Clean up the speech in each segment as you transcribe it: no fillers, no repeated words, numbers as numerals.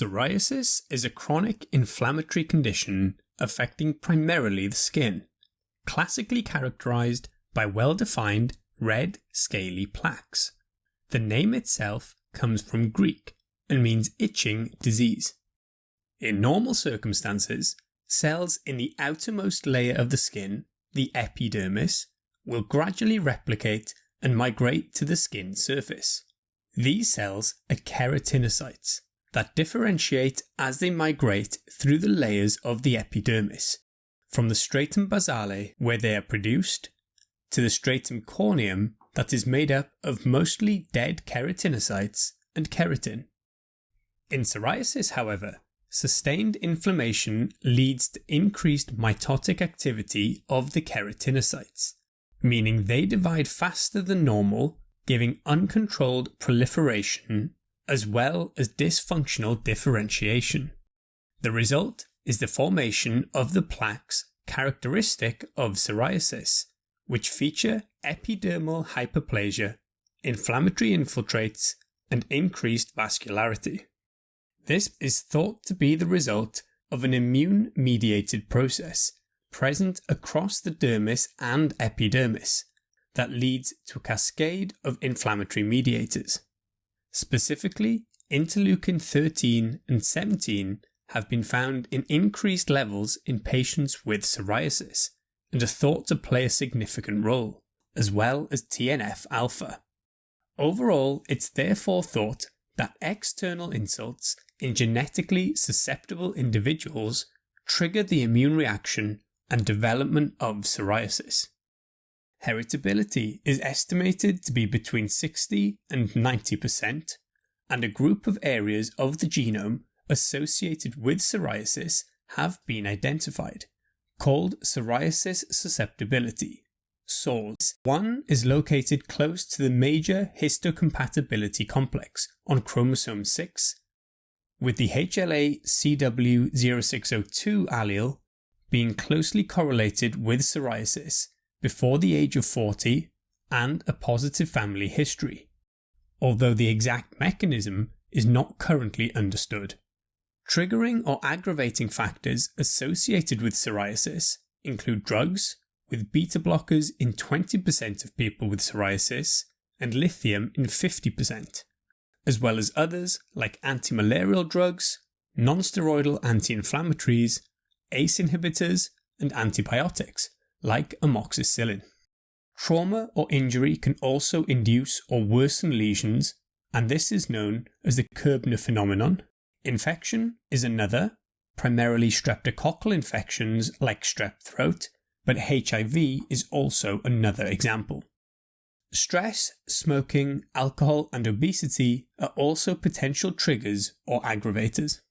Psoriasis is a chronic inflammatory condition affecting primarily the skin, classically characterized by well-defined red, scaly plaques. The name itself comes from Greek and means itching disease. In normal circumstances, cells in the outermost layer of the skin, the epidermis, will gradually replicate and migrate to the skin surface. These cells are keratinocytes that differentiate as they migrate through the layers of the epidermis, from the stratum basale where they are produced, to the stratum corneum that is made up of mostly dead keratinocytes and keratin. In psoriasis, however, sustained inflammation leads to increased mitotic activity of the keratinocytes, meaning they divide faster than normal, giving uncontrolled proliferation as well as dysfunctional differentiation. The result is the formation of the plaques characteristic of psoriasis, which feature epidermal hyperplasia, inflammatory infiltrates, and increased vascularity. This is thought to be the result of an immune-mediated process present across the dermis and epidermis that leads to a cascade of inflammatory mediators. Specifically, interleukin 13 and 17 have been found in increased levels in patients with psoriasis and are thought to play a significant role, as well as TNF-alpha. Overall, it's therefore thought that external insults in genetically susceptible individuals trigger the immune reaction and development of psoriasis. Heritability is estimated to be between 60 and 90%, and a group of areas of the genome associated with psoriasis have been identified, called psoriasis susceptibility, SORS. One is located close to the major histocompatibility complex on chromosome 6, with the HLA-CW0602 allele being closely correlated with psoriasis before the age of 40 and a positive family history, although the exact mechanism is not currently understood. Triggering or aggravating factors associated with psoriasis include drugs, with beta blockers in 20% of people with psoriasis and lithium in 50%, as well as others like antimalarial drugs, non-steroidal anti-inflammatories, ACE inhibitors, and antibiotics like amoxicillin. Trauma or injury can also induce or worsen lesions, and this is known as the Koebner phenomenon. Infection is another, primarily streptococcal infections like strep throat, but HIV is also another example. Stress, smoking, alcohol, and obesity are also potential triggers or aggravators.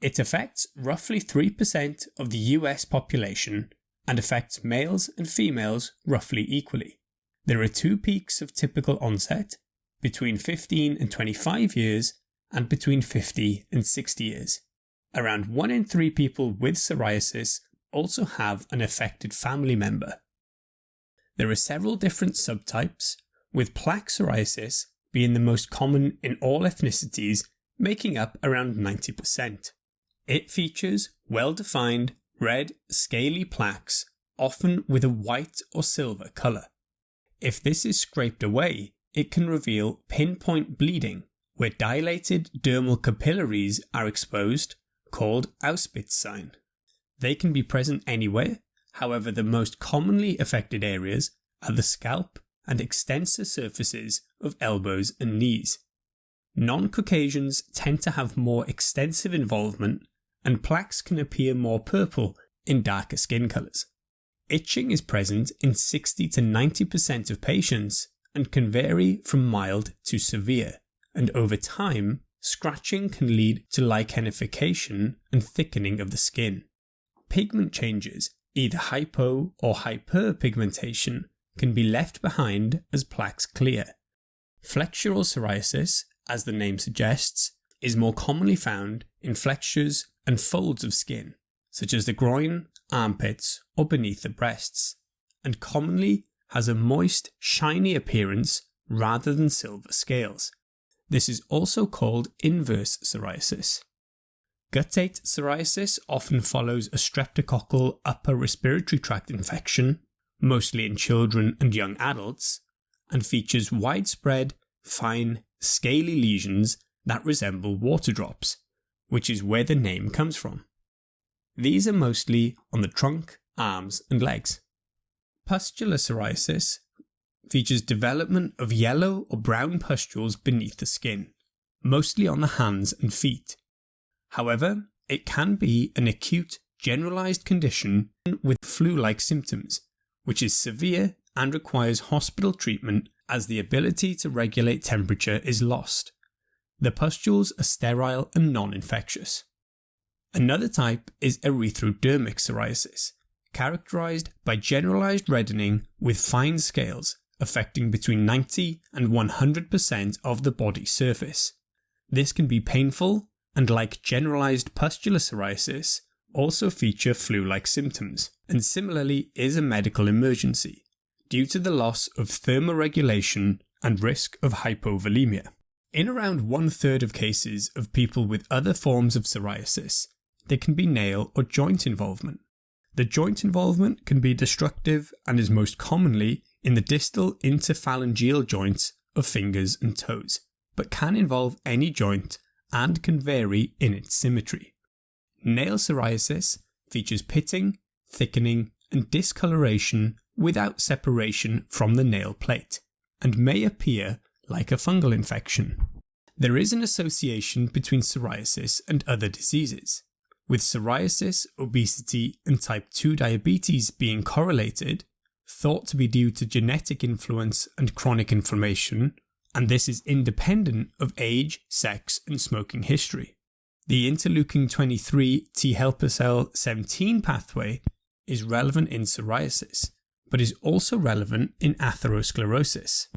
It affects roughly 3% of the US population and affects males and females roughly equally. There are two peaks of typical onset, between 15 and 25 years and between 50 and 60 years. Around 1 in 3 people with psoriasis also have an affected family member. There are several different subtypes, with plaque psoriasis being the most common in all ethnicities, making up around 90%. It features well-defined red, scaly plaques, often with a white or silver colour. If this is scraped away, it can reveal pinpoint bleeding, where dilated dermal capillaries are exposed, called Auspitz sign. They can be present anywhere, however the most commonly affected areas are the scalp and extensor surfaces of elbows and knees. Non-Caucasians tend to have more extensive involvement, and plaques can appear more purple in darker skin colours. Itching is present in 60 to 90% of patients and can vary from mild to severe, and over time, scratching can lead to lichenification and thickening of the skin. Pigment changes, either hypo or hyperpigmentation, can be left behind as plaques clear. Flexural psoriasis, as the name suggests, is more commonly found in flexures and folds of skin, such as the groin, armpits, or beneath the breasts, and commonly has a moist, shiny appearance rather than silver scales. This is also called inverse psoriasis. Guttate psoriasis often follows a streptococcal upper respiratory tract infection, mostly in children and young adults, and features widespread, fine, scaly lesions that resemble water drops, which is where the name comes from. These are mostly on the trunk, arms, and legs. Pustular psoriasis features development of yellow or brown pustules beneath the skin, mostly on the hands and feet. However, it can be an acute, generalized condition with flu-like symptoms, which is severe and requires hospital treatment as the ability to regulate temperature is lost. The pustules are sterile and non-infectious. Another type is erythrodermic psoriasis, characterized by generalized reddening with fine scales affecting between 90 and 100% of the body surface. This can be painful and, like generalized pustular psoriasis, also feature flu-like symptoms, and similarly is a medical emergency due to the loss of thermoregulation and risk of hypovolemia. In around 1/3 of cases of people with other forms of psoriasis, there can be nail or joint involvement. The joint involvement can be destructive and is most commonly in the distal interphalangeal joints of fingers and toes, but can involve any joint and can vary in its symmetry. Nail psoriasis features pitting, thickening, and discoloration without separation from the nail plate, and may appear like a fungal infection. There is an association between psoriasis and other diseases, with psoriasis, obesity, and type 2 diabetes being correlated, thought to be due to genetic influence and chronic inflammation, and this is independent of age, sex, and smoking history. The interleukin-23 T helper cell 17 pathway is relevant in psoriasis, but is also relevant in atherosclerosis.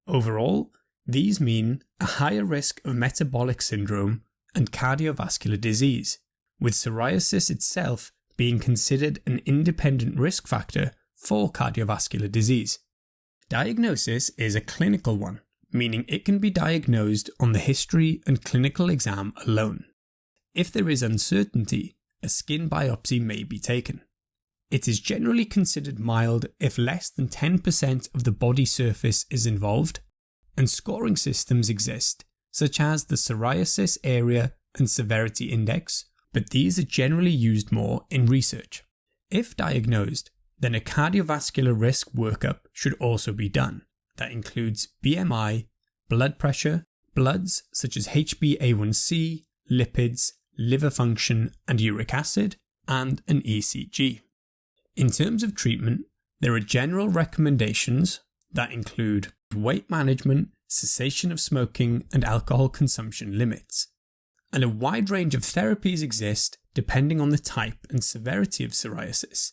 Overall, these mean a higher risk of metabolic syndrome and cardiovascular disease, with psoriasis itself being considered an independent risk factor for cardiovascular disease. Diagnosis is a clinical one, meaning it can be diagnosed on the history and clinical exam alone. If there is uncertainty, a skin biopsy may be taken. It is generally considered mild if less than 10% of the body surface is involved, and scoring systems exist, such as the Psoriasis Area and Severity Index, but these are generally used more in research. If diagnosed, then a cardiovascular risk workup should also be done. That includes BMI, blood pressure, bloods such as HbA1c, lipids, liver function and uric acid, and an ECG. In terms of treatment, there are general recommendations that include weight management, cessation of smoking and alcohol consumption limits. And a wide range of therapies exist depending on the type and severity of psoriasis.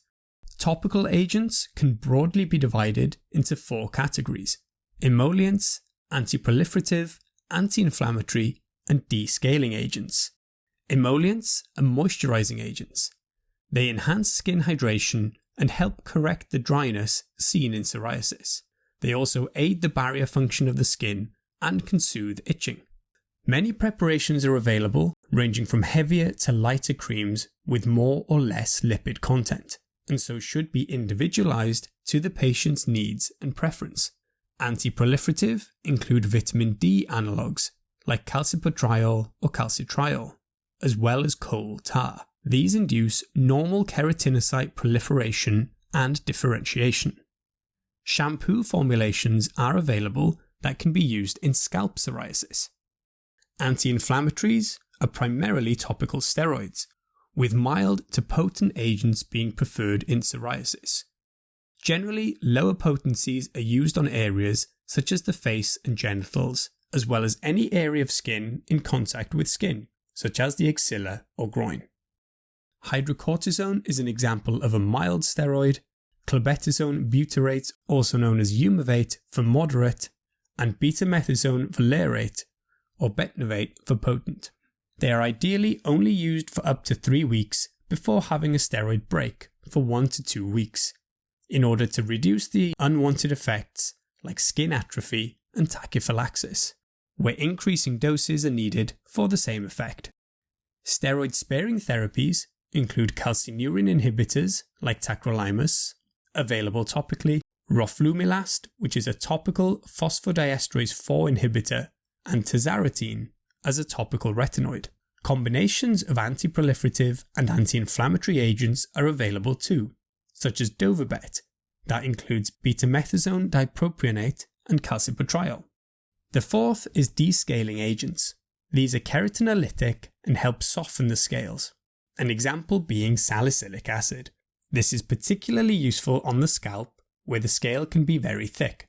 Topical agents can broadly be divided into 4 categories: emollients, antiproliferative, anti-inflammatory, and descaling agents. Emollients are moisturizing agents. They enhance skin hydration and help correct the dryness seen in psoriasis. They also aid the barrier function of the skin and can soothe itching. Many preparations are available, ranging from heavier to lighter creams with more or less lipid content, and so should be individualized to the patient's needs and preference. Antiproliferative include vitamin D analogues like calcipotriol or calcitriol, as well as coal tar. These induce normal keratinocyte proliferation and differentiation. Shampoo formulations are available that can be used in scalp psoriasis. Anti-inflammatories are primarily topical steroids, with mild to potent agents being preferred in psoriasis. Generally, lower potencies are used on areas such as the face and genitals, as well as any area of skin in contact with skin, such as the axilla or groin. Hydrocortisone is an example of a mild steroid, clobetasone butyrate, also known as Umivate, for moderate, and betamethasone valerate or Betnavate for potent. They are ideally only used for up to 3 weeks before having a steroid break for 1 to 2 weeks, in order to reduce the unwanted effects like skin atrophy and tachyphylaxis, where increasing doses are needed for the same effect. Steroid-sparing therapies include calcineurin inhibitors like tacrolimus, available topically, roflumilast, which is a topical phosphodiesterase 4 inhibitor, and tazarotene as a topical retinoid. Combinations of anti-proliferative and anti-inflammatory agents are available too, such as Dovabet, that includes betamethasone dipropionate and calcipotriol. The fourth is descaling agents. These are keratinolytic and help soften the scales, an example being salicylic acid. This is particularly useful on the scalp, where the scale can be very thick.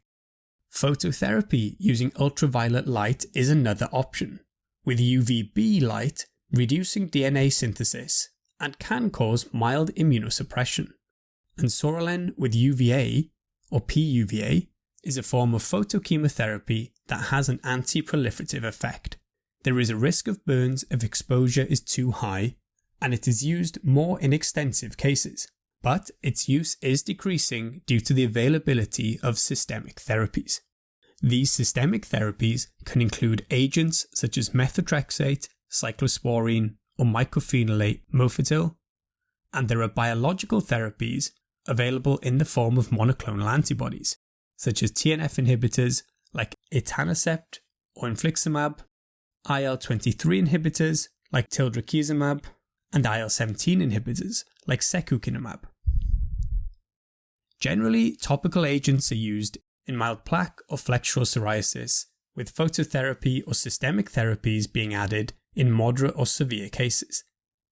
Phototherapy using ultraviolet light is another option, with UVB light reducing DNA synthesis and can cause mild immunosuppression. And Psorilen with UVA, or PUVA, is a form of photochemotherapy that has an anti-proliferative effect. There is a risk of burns if exposure is too high, and it is used more in extensive cases, but its use is decreasing due to the availability of systemic therapies. These systemic therapies can include agents such as methotrexate, cyclosporine, or mycophenolate mofetil, and there are biological therapies available in the form of monoclonal antibodies, such as TNF inhibitors like etanercept or infliximab, IL-23 inhibitors like tildrakizumab, and IL-17 inhibitors like secukinumab. Generally, topical agents are used in mild plaque or flexural psoriasis, with phototherapy or systemic therapies being added in moderate or severe cases,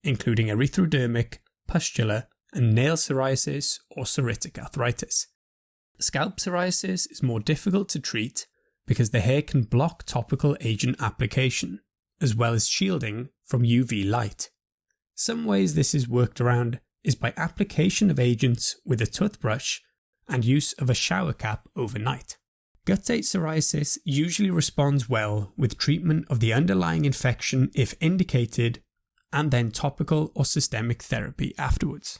including erythrodermic, pustular, and nail psoriasis or psoriatic arthritis. Scalp psoriasis is more difficult to treat because the hair can block topical agent application, as well as shielding from UV light. Some ways this is worked around is by application of agents with a toothbrush and use of a shower cap overnight. Guttate psoriasis usually responds well with treatment of the underlying infection if indicated, and then topical or systemic therapy afterwards.